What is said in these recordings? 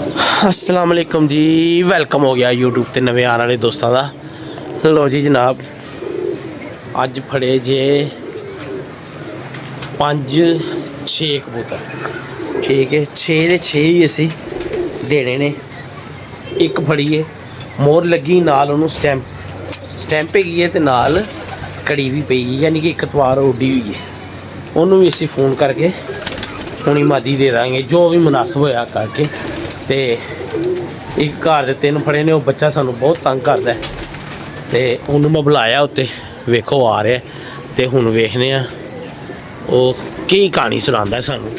अस्सलाम वालेकुम जी, वेलकम हो गया यूट्यूब ते नवे आने वाले दोस्तों का। लो जी जनाब, अज फड़े जे 5-6 कबूतर, ठीक है। 6 दे 6 ही असी देने ने। एक फड़िए मोर लगी नाल उन्होंने स्टैंप हैगी है, तो नाल कड़ी भी पई है, यानी कि एक तवार उड्डी हुई है। उन्होंने भी असी फोन करके हुणी मादी दे देंगे, जो भी मुनासिब होया करके। तो एक घर के 3 फड़े ने, वो बच्चा सानू बहुत तंग करता है, तो उन्होंने मैं बुलाया उत्ते, वेखो आ रहा है। तो हुण वेखने वो की कहानी सुनाता है सानू।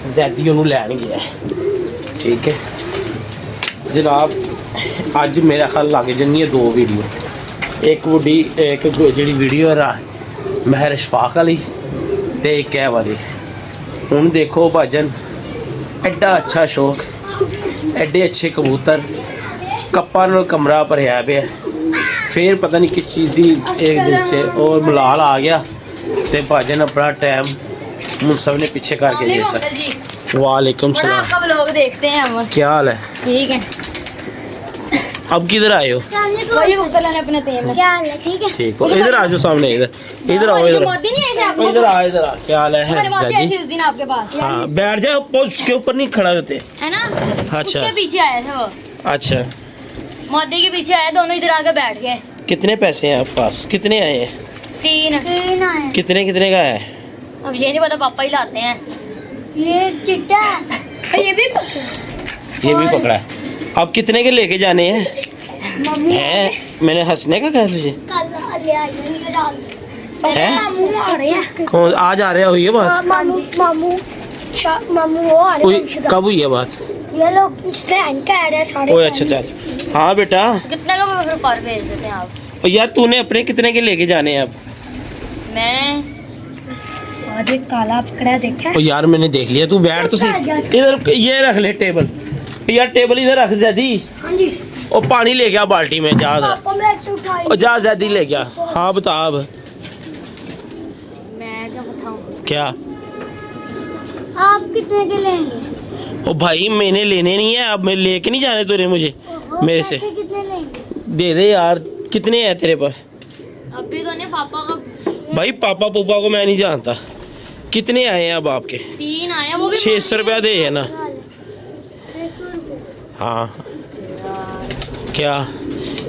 जैदी उन्होंने लैन गया है, ठीक है जनाब। अज मेरा ख्याल लग जानी है 2 वीडियो। एक वड्डी एक जी वीडियो है महर इशफाक वाली, तो एक है वाली। हुण देखो भाजन, एड्डा अच्छा शौक, एड्डे अच्छे कबूतर, कप्पा नाल कमरा भरिया पे। फिर पता नहीं किस चीज़ की एक दिन से और मलाल आ गया, तो भाजन अपना टाइम मुनसब ने पीछे करके दिया। वालेकुम सलाम। आपका व्लॉग देखते हैं हम। क्या हाल है? ठीक है। अब किधर आए हो? वही कबूतर लाने अपने तेल। क्या हाल है? ठीक है। ठीक हो, इधर आ जाओ सामने, इधर आओ, इधर मोदी नहीं आए थे आपको? इधर आ। क्या हाल है? मोदी आए थे उस दिन आपके पास। हाँ बैठ जाओ, उसके ऊपर नहीं खड़ा होते है ना? अच्छा। उसके पीछे आए थे वो। अच्छा, मोदी के पीछे आए, दोनों इधर आके बैठ गए। कितने पैसे हैं आपके पास? कितने आए हैं? 3 आए। कितने का है? अब ये नहीं पता, पापा ही लाते हैं। ये चिट्टा है, ये भी पकड़ा है। अब कितने के लेके जाने हैं? हैं? मैंने हंसने का कहा तुझे? कौन आज आ रहा हुई है बात? मामू वो आ रहे हैं। कब हुई है बात? ये लोग स्टैंड का ऐड है सारे। ओए अच्छा। हाँ बेटा, कितने का फिर पर भेज देते हैं आप? और यार तूने अपने कितने के लेके जाने हैं अब? मैं आज एक काला पकड़ा देखा ओ यार मैंने देख लिया, तू बैठ तो सही। इधर ये रख ले टेबल, यार टेबल इधर रख जैदी। हाँ जी। और पानी ले गया बाल्टी में, जा पापा मेरे से उठाई। और जा जैदी ले गया। हाँ बता अब मैं क्या बताऊं? क्या? आप कितने के लेंगे? ओ भाई मैंने लेने नहीं है, अब मैं लेके नहीं जाने तुझे मुझे मेरे से। पैसे कितने लेंगे? दे दे यार, कितने हैं तेरे पास? अभी तो नहीं, पापा का भाई पापा पुपा को मैं नहीं जानता। कितने आए हैं अब आपके? 3 आए, वो भी 600 रुपया दे है ना? 600 रुपये। हाँ क्या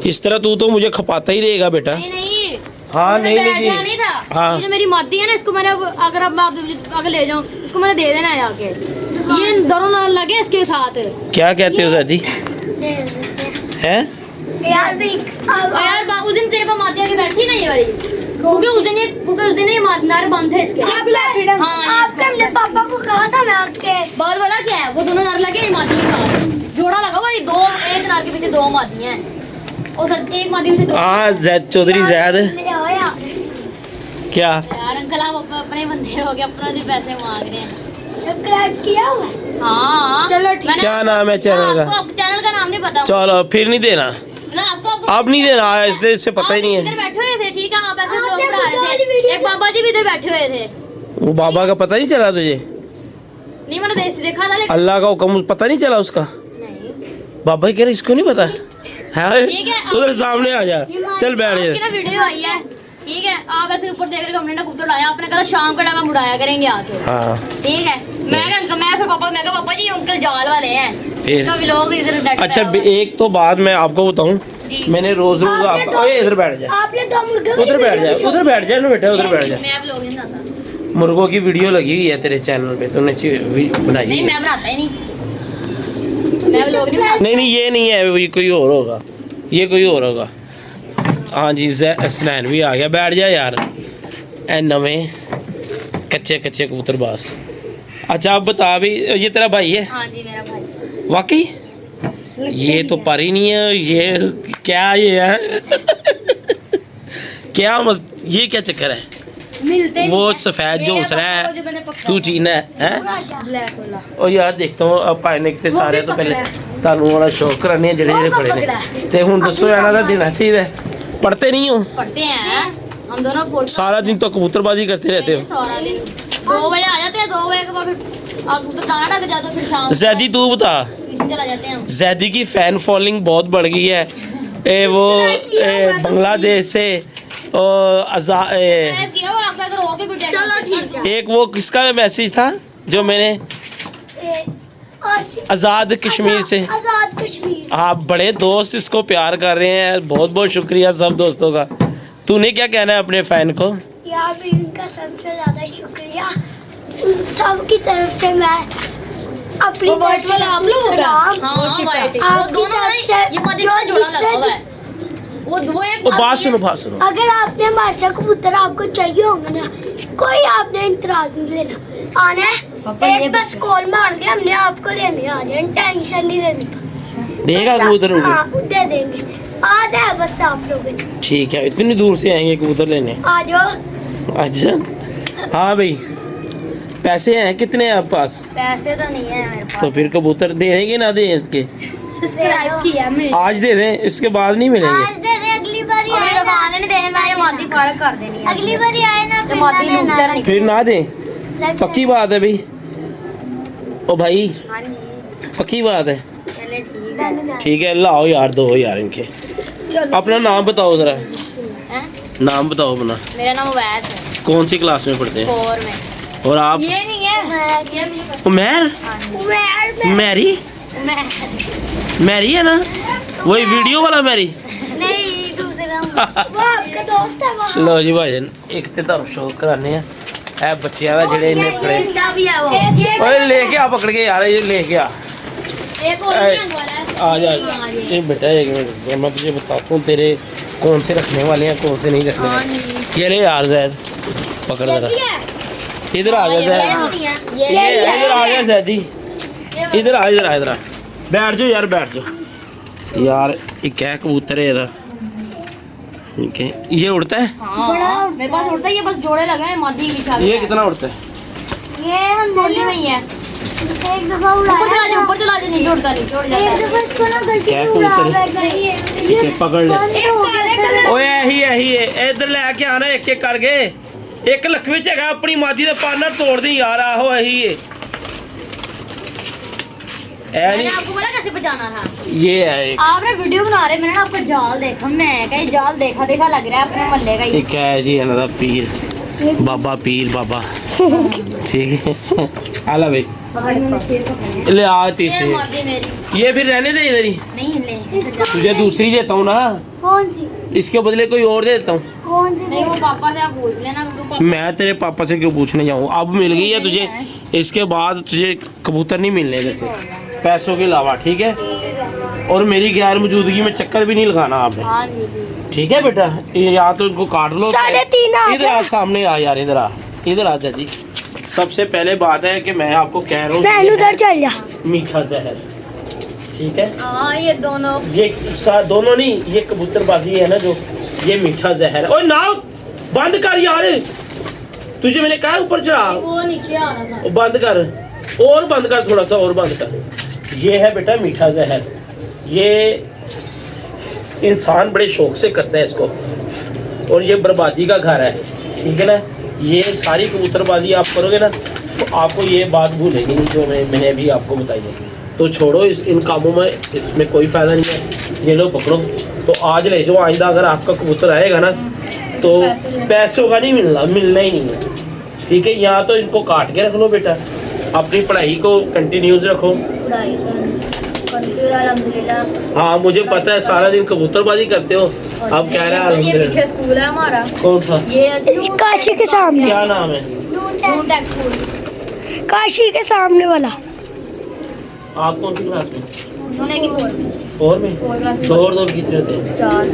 इस तरह तू तो मुझे खपाता ही रहेगा बेटा। नहीं। हाँ मुझे नहीं बैठना नहीं था। हाँ। ये जो मेरी मादी है ना, इसको मैंने अगर अब आप अगर ले जाऊं, इसको मैंने दे देना है जाके। ये दोनों ना लगे इसके साथ। क्या कहते हो जैदी? दे देते हैं? हैं। यार भी और यार उस दिन तेरे पास मादी आके बैठी ना ये वाली, क्योंकि उस दिन ये नार बंद थे इसके। हाँ, आपके हमने पापा को कहा था ना आपके। बात बोला क्या है, वो दोनों नार लगे मादी के साथ, जोड़ा लगा हुआ। ये 2 एक नार के पीछे 2 मादी हैं, और एक मादी पीछे 2। हाँ जैद चौधरी जैद। ले आओ यार। क्या यार अंकल आप अपने बंदे हो गए, अपना भी पैसे मांग रहे हैं। सब्सक्राइब किया हुआ है? हाँ चलो ठीक। क्या नाम है चैनल का? आपको चैनल का नाम नहीं पता? चलो फिर नहीं देना, ना आपको अब नहीं देना, इसलिए इससे पता ही नहीं इधर है। बैठे हुए थे, ठीक है, आप ऐसे आपने लोग पढ़ा रहे थे। वीडियो एक बाबा जी भी इधर बैठे हुए थे। वो बाबा का पता नहीं चला तुझे? नहीं मैंने देखा था, लेकिन अल्लाह का हुक्म पता नहीं चला उसका? नहीं। बाबा कह रहे इसको नहीं पता है? ठीक है, उधर सामने आ जा, चल बैठ आपकी जा। ना वीडियो आई है, ठीक है, आप ऐसे ऊपर देख रहे हो, हमने ना कबूतर उड़ाया, आपने कहा शाम का टाइम हम उड़ाया करेंगे आके। हाँ ठीक है, मैं फिर पापा जी अंकल जाल वाले हैं, फिर? इसका भी लोग इधर बैठे अच्छा हैं। एक तो बात मैं आपको बताऊं, जी। मैंने रोज आपका ओए इधर बैठ जा, आपने 2 मुर्गे उधर बैठ जा, उधर बैठ जा ना बेटा, उधर बैठ जा। मैं व्लॉग नहीं बनाता। मुर्गों की वीडियो लगी हुई है तेरे चैनल पे, तूने बनाई नहीं है? मैं बनाता ही नहीं, मैं व्लॉग नहीं बनाता। नहीं ये नहीं है, ये कोई और होगा, ये कोई और होगा। हाँ जी स्नैन भी आ गया, बैठ जा यार। ए नवे कच्चे कबूतर बास। अच्छा अब बता भी, ये तेरा भाई है? हाँ जी मेरा भाई। वाकई? ये तो पर ही नहीं है, ये क्या ये है? क्या ये क्या चक्कर है? मिलते ही वो हैं। सफेद ये जो हंस रहा वो जो मैंने है पकड़ा तू चीना है? ब्लैक वाला। ओ यार देखता हूँ अब पाने कितने वो सारे भी तो पहले पकड़ा ਤੁਹਾਨੂੰ ਵਾਲਾ ਸ਼ੌਕ ਕਰਨੇ ਜਿਹੜੇ ਉਹ ਫੜੇ ਨੇ ਪਕੜਾ। ਤੇ ਹੁਣ ਦੱਸੋ ਇਹਨਾਂ ਦਾ ਦੇਣਾ ਚਾਹੀਦਾ? पढ़ते नहीं हो? पढ़ते हैं हम दोनों। सारा दिन तो कबूतरबाजी करते रहते हो। सारा दिन 2 बजे आ जाते हैं, 2 बजे के बाद फिर आप उधर दाना ढक जाते हो फिर शाम जैदी तू बता, ट्यूशन चला जाते हैं हम। जैदी की फैन फॉलोइंग बहुत बढ़ गई है। बांग्लादेश से और मैं किया वो आपका अगर होके भी चलो ठीक है। एक वो किसका मैसेज था जो मैंने आज़ाद कश्मीर से। आजाद कश्मीर। आप बड़े दोस्त इसको प्यार कर रहे हैं, बहुत बहुत शुक्रिया सब दोस्तों का। तूने क्या कहना है अपने फैन को? यार भी उनका सबसे ज्यादा शुक्रिया, उन सब की तरफ से मैं अपनी वो व्हाइट वाला आप लोग होगा? सलाम। हाँ व्हाइट वो आपकी दोनों तरफ नहीं, से ये मध्य जो में जोड़ा जिसने लगा हुआ है। वो दो एक वो बात सुनो। अगर आपने हमारे से कबूतर आपको चाहिए होंगे ना, कोई आपने इंतराज नहीं लेना, आना है एक बस कॉल मार के हमने आपको लेने आ जाए, टेंशन नहीं लेनी। देगा कबूतर उनको? हाँ दे देंगे, आ जाए बस आप लोग। ठीक है, इतनी दूर से आएंगे कबूतर लेने? आ जाओ। अच्छा हाँ भाई, पैसे हैं कितने हैं आप पास? पैसे तो नहीं है मेरे पास। तो फिर कबूतर दे देंगे ना दे इसके? सब्सक्राइब किया मैंने। आज दे दें, इसके बाद नहीं मिलेंगे। आज दे दे, अगली बार और मेरे आने नहीं देने, मैंने मादी फारक कर देनी है। अगली बार आए ना तो मादी लूटता नहीं। फिर ना दें? पक्की बात है भाई? ओ भाई हाँ जी पक्की बात है? चले ठीक है। ठीक है, लाओ यार, दो यार इनके। अपना नाम बताओ जरा, हैं? नाम बताओ अपना। मेरा नाम अवैस है, कौन सी क्लास में पढ़ते हैं? 4 में। और आप? ये नहीं है, ये मुझे उमैर? हाँ जी। मैरी? मैं मैरी है ना, वही वीडियो वाला मैरी? नहीं दूसरा वो आपका दोस्त है वो। लो जी भाईजान, एक ते तुहानू शो कराने हैं ए बच्चियां दा जेह्ड़े इन्ने खड़े। जिंदा भी है वो। ओए लेके आ, पकड़ के यार, ये लेके आ। एक और भी रंग वाला है। आ जा हाँ जी। ये बेटा, एक मिनट मैं तुझे बताता हूँ तेरे कौन से रखने वाले हैं कौन से नहीं रखने हाँ वाले। जी। ये ले यार जैद, पकड़ जरा, इधर आ जा जैद, ये इधर आ जा जैदी, इधर आ इधर आ, बैठ जाओ यार, बैठ जाओ यार। एक है कबूतर है इधर, ठीक है, ये उड़ता है? हाँ मेरे पास उड़ता है, ये बस जोड़े लगे हैं मादी की शादी। ये कितना उड़ता है? ये हम गोली में ही है। एक दफा ऊपर चला दे, नहीं जोड़ता, नहीं जोड़ एक जाता। दफा इसको ना गलती क्या से उड़ा कबूतर है? बैठ गई। ठीक है, पकड़ ले। बंद हो गया सर। ओए यही है, इधर लेके आना एक एक करके। एक लखवी च हैगा, अपनी मादी दे पार्टनर तोड़ दी यार। आहो यही है, मैंने आपको बोला कैसे बचाना था। ये है एक। आप ना वीडियो बना रहे, मैंने ना आपका जाल देखा, मैं कहीं जाल देखा लग रहा है अपने मोहल्ले का ही। एक है जी इन्हों पीर, बाबा पीर बाबा, ठीक है। आला भाई ले आ ये तीसरी, मादी मेरी ये फिर रहने दे इधर ही। नहीं ले, तुझे दूसरी देता हूँ ना, कौन सी इसके बदले कोई और दे देता हूँ। कौन सी नहीं वो पापा से आप पूछ लेना, तो पापा मैं तेरे पापा से क्यों पूछने जाऊँ? अब मिल गई है तुझे, इसके बाद तुझे कबूतर नहीं मिलने जैसे पैसों के अलावा, ठीक है? और मेरी गैर मौजूदगी में चक्कर भी नहीं लगाना आपने, हाँ जी जी। ठीक है बेटा? ये या तो इनको काट लो। 3.5 इधर आ, सामने आ यार, इधर आ, इधर आ जी। सबसे पहले बात है कि मैं आपको कह रहा हूँ उधर चल जा। मीठा जहर, ठीक है? हाँ ये दोनों ये दोनों नहीं, ये कबूतरबाजी है ना जो, ये मीठा जहर है। ओए ना बंद कर यार, तुझे मैंने कहा ऊपर चढ़ा, वो नीचे आ रहा था। बंद कर, और बंद कर, थोड़ा सा और बंद कर। ये है बेटा मीठा जहर, ये इंसान बड़े शौक से करता है इसको, और ये बर्बादी का घर है, ठीक है ना? ये सारी कबूतरबाजी आप करोगे ना तो आपको ये बात भूलेगी नहीं जो मैंने अभी आपको बताई है। तो छोड़ो इन कामों में, इसमें कोई फ़ायदा नहीं है। ये लो पकड़ो, तो आज ले जाओ, आइंदा अगर आपका कबूतर आएगा ना तो पैसों का नहीं मिलना ही नहीं है, ठीक है? यहाँ तो इनको काट के रख लो बेटा, अपनी पढ़ाई को कंटिन्यूज रखो। हाँ मुझे पता है सारा दिन कबूतरबाजी करते हो, अब कह रहा ये पीछे स्कूल है हमारा, कौन सा? ये काशी के सामने, क्या नाम है? नून टेक स्कूल। काशी के सामने वाला। आप कौन सी क्लास में? सुने की 4 में? 4 क्लास में 2 और 2 कितने होते हैं? 4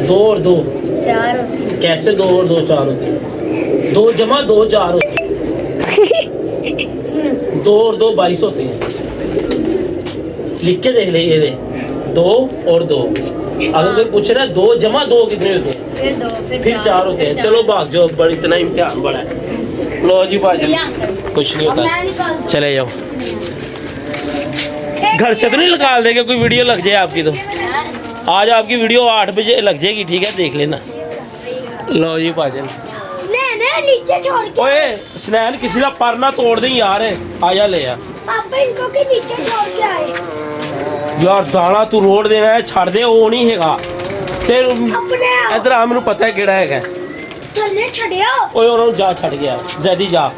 2 और 2 4 होते हैं। कैसे 2 और 2 4 होते हैं? 2 जमा 2 4 होते हैं। 2 और 2 22 होते हैं। लिख के देख ले, ये दे 2 और 2। अगर कोई पूछे ना 2 जमा 2 कितने होते हैं, फिर 2 फिर 4 होते हैं। चलो भाग जाओ, बड़ी इतना इम्तिहान बड़ा है। लो जी भाजी, कुछ नहीं होता, चले जाओ। घर से तो नहीं निकाल देंगे, कोई वीडियो लग जाए आपकी तो आज आपकी वीडियो 8 बजे लग जाएगी, ठीक है? देख लेना। लो जी भाजन, नहीं नीचे छोड़ के ਓਏ ਸਨੈਨ ਕਿਸੇ ਦਾ ਪਰ ਨਾ ਤੋੜ ਦੇ ਯਾਰ ਆ ਜਾ ਲੈ ਆ पापा इनको के नीचे छोड़ के आए ਯਾਰ ਦਾਣਾ ਤੂੰ ਰੋੜ ਦੇਣਾ ਹੈ ਛੱਡ ਦੇ ਉਹ ਨਹੀਂ ਹੈਗਾ ਤੇ अपने ਇਧਰ ਆ ਮੈਨੂੰ ਪਤਾ ਹੈ ਕਿਹੜਾ ਹੈਗਾ थल्ले छड़ियो ਓਏ ਉਹਨਾਂ ਨੂੰ ਜਾ ਛੱਡ ਗਿਆ ਜ਼ੈਦੀ ਜਾ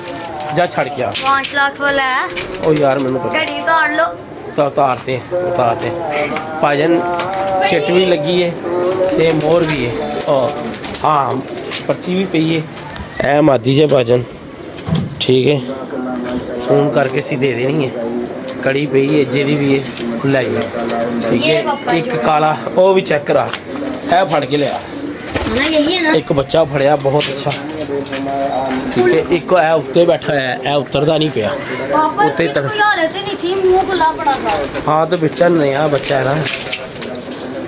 ਛੱਡ ਗਿਆ 5 ਲੱਖ ਵਾਲਾ ਹੈ ਉਹ ਯਾਰ ਮੈਨੂੰ ਪਤਾ ਘੜੀ ਤੋੜ ਲਓ ਤਾਂ ਉਤਾਰਤੇ ਭਾਜਨ ਚਿੱਟ ਵੀ ਲੱਗੀ ਹੈ ਤੇ ਮੋਰ ਵੀ ਹੈ ਹਾਂ ਪਰਚੀ ਵੀ ਪਈ ਹੈ ਐ ਮਾਦੀ ਜੇ ਭਾਜਨ ਠੀਕ ਹੈ ਫੋਨ ਕਰਕੇ ਅਸੀਂ ਦੇ ਦੇਣੀ ਹੈ ਕੜੀ ਪਈ ਹੈ ਜਿਹਦੀ ਵੀ ਹੈ ਲੈ ਜਾ ਠੀਕ ਹੈ ਇੱਕ ਕਾਲਾ ਉਹ ਵੀ ਚੈੱਕ ਕਰਾ ਇਹ ਫੜ ਕੇ ਲਿਆ ਨਾ ਯਹੀ ਹੈ ਨਾ ਇੱਕ ਬੱਚਾ ਫੜਿਆ ਬਹੁਤ ਅੱਛਾ ਠੀਕ ਹੈ ਇੱਕ ਇਹ ਉੱਤੇ ਬੈਠਾ ਹੈ ਇਹ ਉਤਰਦਾ ਨਹੀਂ ਪਿਆ पापा उतने इसकी तक- कोई हालत ही नहीं थी मुंह खुला पड़ा था हाँ तो बच्चा नया बच्चा है ना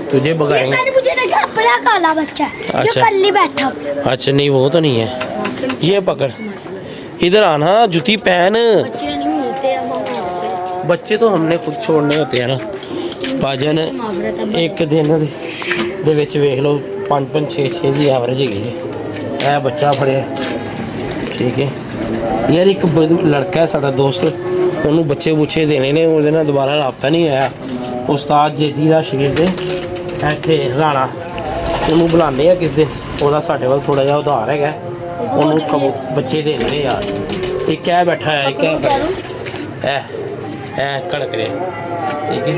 तुझे ये भगाएंगे मैंने मुझे लगा अपना काला बच्चा है जो अच्छा। कल ही बैठा अच्छा नहीं वो तो नहीं है ये पकड़ इधर आना जूती पहन बच्चे नहीं मिलते अब हम से बच्चे तो हमने खुद छोड़ने होते हैं ना भाजन मुहावरत है एक दिन ਦੇ ਵਿੱਚ ਵੇਖ ਲਓ 5 6 6 ਦੀ ਐਵਰੇਜ ਹੈਗੀ ਹੈ ਇਹ ਬੱਚਾ ਫੜਿਆ ਠੀਕ ਹੈ ਯਾਰ ਇੱਕ ਲੜਕਾ ਹੈ ਸਾਡਾ ਦੋਸਤ ਉਹਨੂੰ ਬੱਚੇ ਬੁੱਚੇ ਦੇਣੇ ਨੇ ਉਹਦੇ ਨਾਲ ਦੁਬਾਰਾ ਰਾਬਤਾ ਨਹੀਂ ਆਇਆ ਉਸਤਾਦ ਜੇਦੀ ਦਾ ਸ਼ਰੀਰ ਦੇ ਇੱਥੇ ਰਾਣਾ ਉਹਨੂੰ ਬੁਲਾਉਂਦੇ ਆ ਕਿਸ ਦਿਨ ਉਹਦਾ ਸਾਡੇ ਵੱਲ ਥੋੜਾ ਜਿਹਾ ਉਧਾਰ ਹੈਗਾ ਉਹਨੂੰ ਬੱਚੇ ਦੇਣੇ ਨੇ ਯਾਰ ਇੱਕ ਇਹ ਬੈਠਾ ਹੈ ਇੱਕ ਇਹ कड़क रहे ठीक है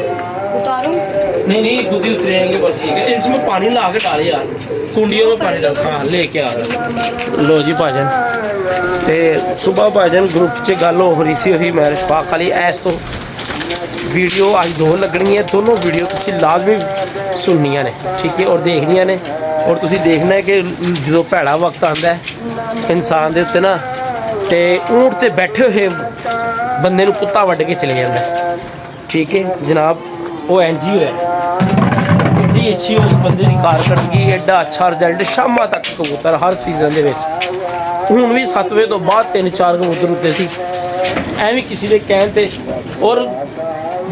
उतारूं नहीं खुद ही उतरेंगे बस ठीक है इसमें पानी ला के डाले यार कुंडियों में पानी डाल हाँ लेके आ लो जी भाजन ते सुबह भाजन ग्रुप च गल हो रही सी वही मैरिज पाक वाली ऐस तो वीडियो अज 2 लगनी है दोनों वीडियो तुसी लाजमी सुननिया ने ठीक है और देखनिया ने और तुसी देखना है कि जो भैड़ा वक्त आता है इंसान के उत्ते ना ते ऊँट ते बैठे हुए बंदे नूं कुत्ता वड्ड के चले जाता है ठीक है जनाब वो NGO है एड्डी अच्छी उस बंदे की कारकर्दगी एड्डा अच्छा रिजल्ट शाम तक कबूतर हर सीजन के हुण भी 7 बजे तो बाद 3-4 कबूतर उत्ते सी ਐਵੇਂ किसी के कहण ते और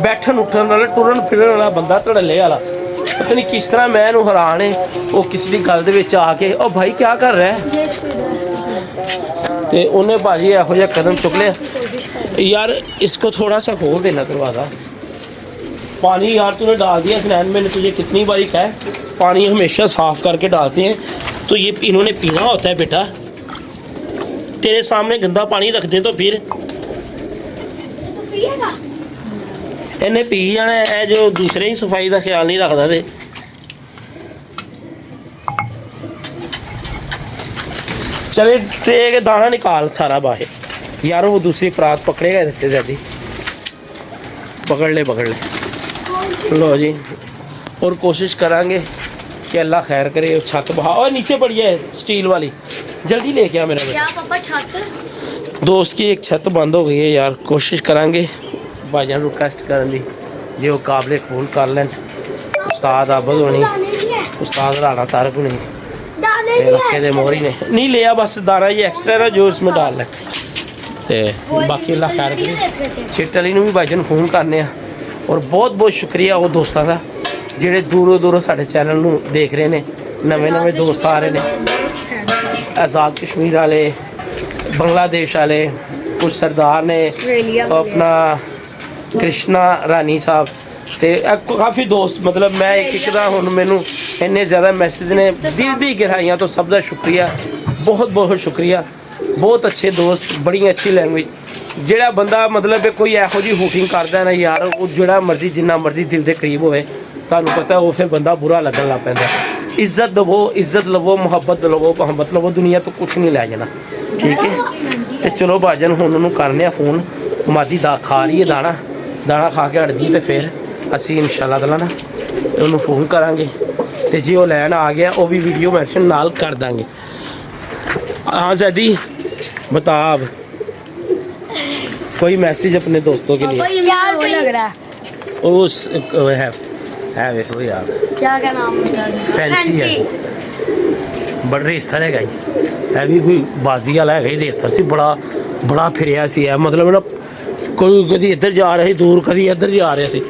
बैठन उठन वाला टुरन फिरन वाला बंदा धड़ल्ले वाला पता नहीं किस तरह मैं इहनूं हैरान है वो किसी की गल दे विच आके ओ भाई क्या कर रहा है ते उन्हें भाजी इहो जिहा कदम चुक लिया यार इसको थोड़ा सा खोल देना दरवाज़ा पानी यार तूने डाल दिया स्नैन मैंने तुझे कितनी बारी कहा है पानी हमेशा साफ़ करके डालते हैं तो ये इन्होंने पीना होता है बेटा तेरे सामने गंदा पानी रख दे तो फिर पिएगा इन्हें पी जाना है जो दूसरे ही सफाई का ख्याल नहीं रखता थे चले ते दाना निकाल सारा बाहर यार वो दूसरी परात पकड़ेगा इधर से ज़्यादा पकड़ ले लो जी और कोशिश करांगे कि अल्लाह खैर करे छत बहा और नीचे पड़ी है स्टील वाली जल्दी लेके आ मेरा क्या पापा छत दोस्त की एक छत बंद हो गई है यार कोशिश करांगे भाईजान रिक्वेस्ट करन दी जे वो काबले कबूल कर लैन उस्ताद आबद होनी उस्ताद राणा तारक होनी दाने रखे दे मोरी ने नहीं लिया बस दाना ये एक्स्ट्रा ना जो इसमें डाल ले ते बाकी अल्लाह खैर करे चिट वाली भी भाईजान फोन करने और बहुत बहुत शुक्रिया वो दोस्तों का ਜਿਹੜੇ ਦੂਰੋਂ ਦੂਰੋਂ ਸਾਡੇ ਚੈਨਲ ਨੂੰ ਦੇਖ ਰਹੇ ਨੇ ਨਵੇਂ ਦੋਸਤ ਆ ਰਹੇ ਨੇ ਆਜ਼ਾਦ ਕਸ਼ਮੀਰ ਵਾਲੇ ਬੰਗਲਾदेश वाले कुछ सरदार ने अपना कृष्णा रानी साहब ते काफ़ी दोस्त मतलब मैं एक दा हुण मैनू इन्ने ज़्यादा मैसेज ने दिल दी गहराइयां तो सब दा शुक्रिया बहुत बहुत शुक्रिया बहुत अच्छे दोस्त बड़ी अच्छी लैंग्वेज ਜਿਹੜਾ ਬੰਦਾ ਮਤਲਬ कोई ਇਹੋ ਜਿਹੀ ਹੁਕਿੰਗ ਕਰਦਾ ਨਾ ਯਾਰ ਉਹ ਜਿਹੜਾ ਮਰਜ਼ੀ ਜਿੰਨਾ ਮਰਜ਼ੀ ਦਿਲ ਦੇ ਕਰੀਬ ਹੋਵੇ ਤੁਹਾਨੂੰ ਪਤਾ ਉਹ ਫਿਰ ਬੰਦਾ ਬੁਰਾ ਲੱਗਣ ਲੱਗ ਪੈਂਦਾ ਇੱਜ਼ਤ ਦਵੋ ਇੱਜ਼ਤ ਲਵੋ ਮੁਹੱਬਤ ਲਵੋ ਦੁਨੀਆ ਤੋਂ ਕੁਝ ਨਹੀਂ ਲੈ ਜਾਣਾ ਠੀਕ ਹੈ ਤੇ ਚਲੋ ਭਾਜਨ ਹੁਣ ਉਹਨੂੰ ਕਰਨੇ ਆ ਫੋਨ ਮਾਦੀ ਦਾ ਖਾ ਰਹੀ ਹੈ ਦਾਣਾ ਖਾ ਕੇ ਹਟਦੀ ਤੇ ਫਿਰ ਅਸੀਂ ਇਨਸ਼ਾਅੱਲਾ ਤਾਲਾ ਨਾ ਉਹਨੂੰ ਫੋਨ ਕਰਾਂਗੇ ਤੇ ਜੇ ਉਹ ਲੈਣ ਆ ਗਿਆ ਉਹ ਵੀ ਵੀਡੀਓ ਮੈਂਸ਼ਨ ਨਾਲ ਕਰ ਦਾਂਗੇ हाँ जैदी बता अब कोई मैसेज अपने दोस्तों के लिए यार वो लग रहा है उस है देखो यार क्या नाम है फैंसी है बड़ा रेसर है है भी कोई बाजी वाला है रेसर से बड़ा फिरिया सी है मतलब ना कोई कभी इधर जा रहे दूर कभी इधर जा रहे सी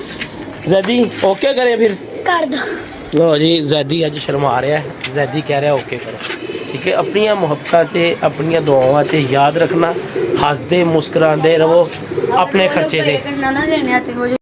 जैदी ओके करें फिर कर दो लो जी जैदी अज शर्मा रहा है जैदी कह रहा है ओके करो ठीक है अपनियां मुहब्बतां च अपनियां दुआवां च याद रखना हसदे मुस्कुरांदे रवो अपने खर्चे दे ना ना लेने आते मुझे